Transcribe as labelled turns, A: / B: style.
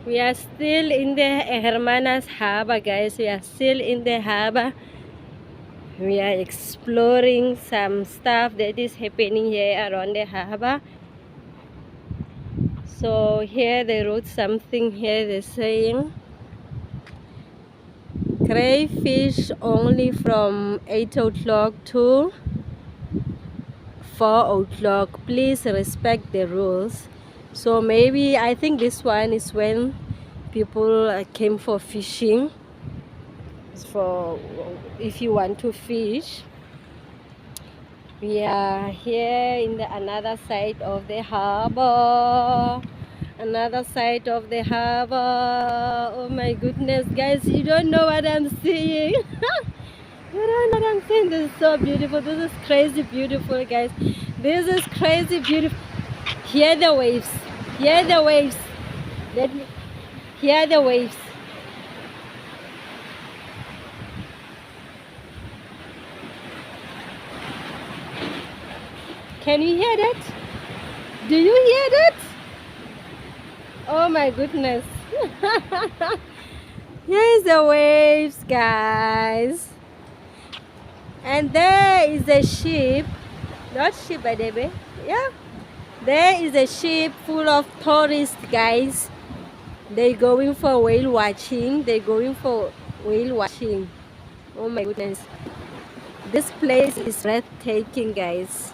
A: We are still in the Hermanas Harbor, guys. We are still in the harbor. We are exploring some stuff that is happening here around the harbor. So here they wrote something here. They're saying crayfish only from 8 o'clock to 4 o'clock. Please respect the rules. So maybe I think this one is when people came for fishing. It's for if you want to fish. We are here in the another side of the harbor. Another side of the harbor. Oh my goodness, guys, you don't know what I'm seeing. You don't know what I'm seeing. This is so beautiful. This is crazy beautiful, guys. This is crazy beautiful. Hear the waves. Hear the waves. Let me hear the waves. Can you hear that? Do you hear that? Oh my goodness. Here's the waves, guys. And there is a ship. Not ship, by the way. Yeah. There is a ship full of tourists, guys. They're going for whale watching. They're going for whale watching. Oh my goodness. This place is breathtaking, guys.